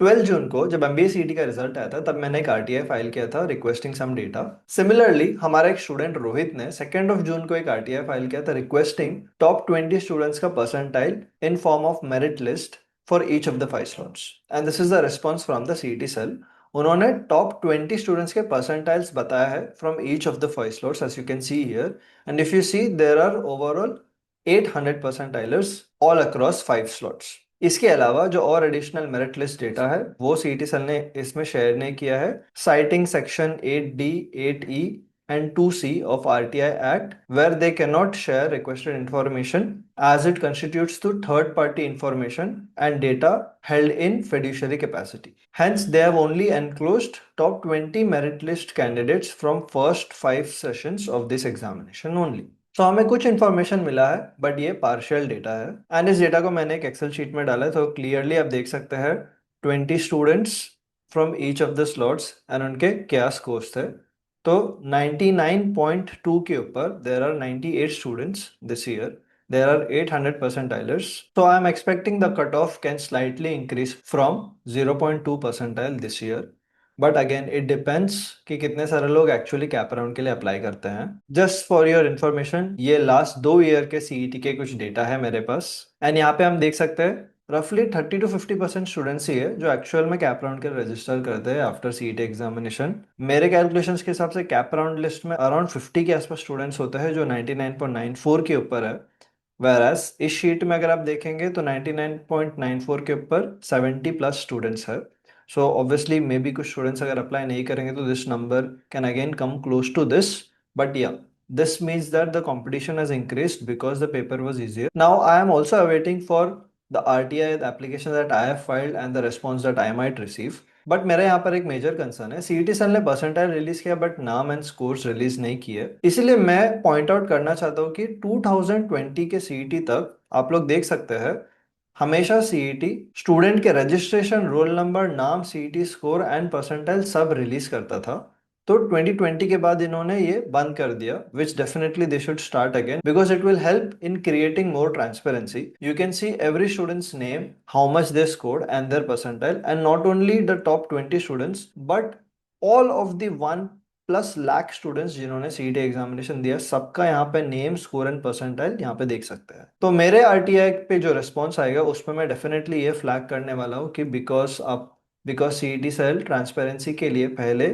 12 जून को जब MBA CET का रिजल्ट आया था तब मैंने एक आरटीआई फाइल किया था रिक्वेस्टिंग सम डेटा। सिमिलरली हमारा एक स्टूडेंट रोहित ने 2 जून को एक आरटीआई फाइल किया था रिक्वेस्टिंग टॉप 20 स्टूडेंट्स का percentile in form of merit list for each of the 5 slots and this is the response from the CET cell. उन्होंने टॉप 20 स्टूडेंट्स के परसेंटाइल्स बताया है from each of the 5 slots as you can see here. And if you see there are overall 800 percentilers all across 5 slots. इसके अलावा जो और additional merit list data है वो सीईटी सेल ने इसमें शेयर नहीं किया है, citing section 8D 8E and 2C of RTI Act where they cannot share requested information as it constitutes to third party information and data held in fiduciary capacity. Hence they have only enclosed top 20 merit list candidates from first 5 sessions of this examination only. तो हमें कुछ information मिला है but ये partial data है and इस data को मैंने एक एक्सेल शीट में डाला है तो क्लियरली आप देख सकते हैं 20 students from each of the slots and उनके क्या स्कोर्स थे। तो 99.2 के ऊपर there are 98 students this year, there are 800 percentilers, so I am expecting the cutoff can slightly increase from 0.2 percentile this year. But again it depends कि कितने सारे लोग एक्चुअली कैप राउंड के लिए अप्लाई करते हैं। जस्ट फॉर योर इन्फॉर्मेशन ये last 2 year के सीईटी के कुछ डेटा है मेरे पास एंड यहाँ पे हम देख सकते हैं रफली 30 to 50% स्टूडेंट्स ही है जो एक्चुअल में कैप राउंड के रजिस्टर करते हैं आफ्टर सीईटी एग्जामिनेशन। मेरे कैलकुलेशंस के हिसाब से कैप राउंड लिस्ट में अराउंड 50 के आसपास स्टूडेंट्स होते हैं जो 99.94 के ऊपर है। वेरास इस शीट में अगर आप देखेंगे तो 99.94 के ऊपर 70 प्लस स्टूडेंट्स है। सो ऑब्वियसली मे बी कुछ स्टूडेंट्स अगर अप्लाई नहीं करेंगे तो this number can again come close to this, but yeah this means that the competition has increased because the paper was easier. Now I am also awaiting for the RTI the application that I have filed and the response that I might receive. But मेरा यहाँ पर एक major concern है, CET cell ने percentile release किया but नाम and scores release नहीं किए। इसीलिए मैं पॉइंट आउट करना चाहता हूँ कि 2020 के सीईटी तक आप लोग देख सकते हैं हमेशा सीईटी स्टूडेंट के रजिस्ट्रेशन, रोल नंबर, नाम, सीईटी स्कोर एंड परसेंटाइल सब रिलीज करता था। तो 2020 के बाद इन्होंने ये बंद कर दिया, which definitely they should start again because it will help in creating more transparency. You can see every student's name, how much they scored and their percentile and not only the top 20 students but all of the 1+ lakh students जिन्होंने CET examination दिया, सबका यहाँ पे name, score and percentile यहाँ पे देख सकते हैं। तो मेरे आरटीआई पे जो रिस्पॉन्स आएगा उसमें मैं डेफिनेटली ये फ्लैग करने वाला हूँ कि बिकॉज सीईटी सेल ट्रांसपेरेंसी के लिए पहले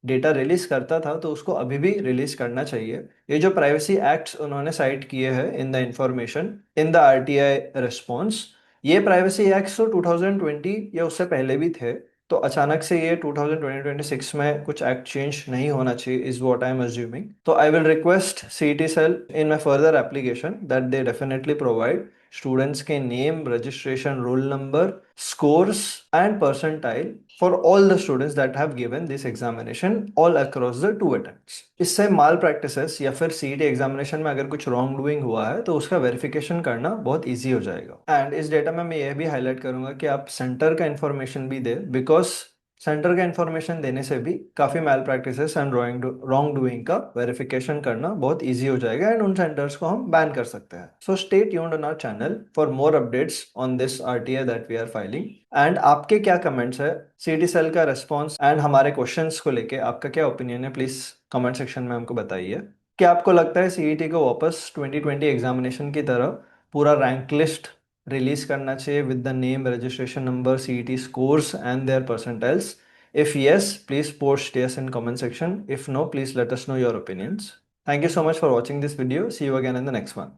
डेटा रिलीज करता था तो उसको अभी भी रिलीज करना चाहिए। ये जो प्राइवेसी एक्ट्स उन्होंने साइट किए हैं in the information in the RTI response, ये प्राइवेसी एक्ट्स तो 2020 या उससे पहले भी थे। तो अचानक से ये 2020-26 में कुछ एक्ट चेंज नहीं होना चाहिए is what I am assuming. तो I will request CET cell in my further application that they definitely provide students के name, registration, roll number, scores and percentile for all the students that have given this examination all across the 2 attempts। इससे माल practices या फिर CET examination में अगर कुछ wrong doing हुआ है तो उसका वेरिफिकेशन करना बहुत इजी हो जाएगा। एंड इस डेटा में मैं यह भी हाईलाइट करूंगा कि आप सेंटर का इंफॉर्मेशन भी दे बिकॉज सेंटर का इंफॉर्मेशन देने से भी काफी मैल प्रैक्टिसेस एंड रॉन्ग डूइंग का वेरिफिकेशन करना बहुत इजी हो जाएगा एंड उन सेंटर्स को हम बैन कर सकते हैं। So stay tuned on our channel for more updates on this RTI that we are filing. And आपके क्या कमेंट्स है सीईटी सेल का रेस्पॉन्स एंड हमारे क्वेश्चंस को लेके, आपका क्या ओपिनियन है प्लीज कमेंट सेक्शन में हमको बताइए। क्या आपको लगता है सीईटी को वापस 2020 एग्जामिनेशन की तरह पूरा रैंक लिस्ट रिलीज करना चाहिए with the name, registration number, CET scores and their percentiles? If yes, please post yes in comment section. If no, please let us know your opinions. Thank you so much for watching this video. See you again in the next one.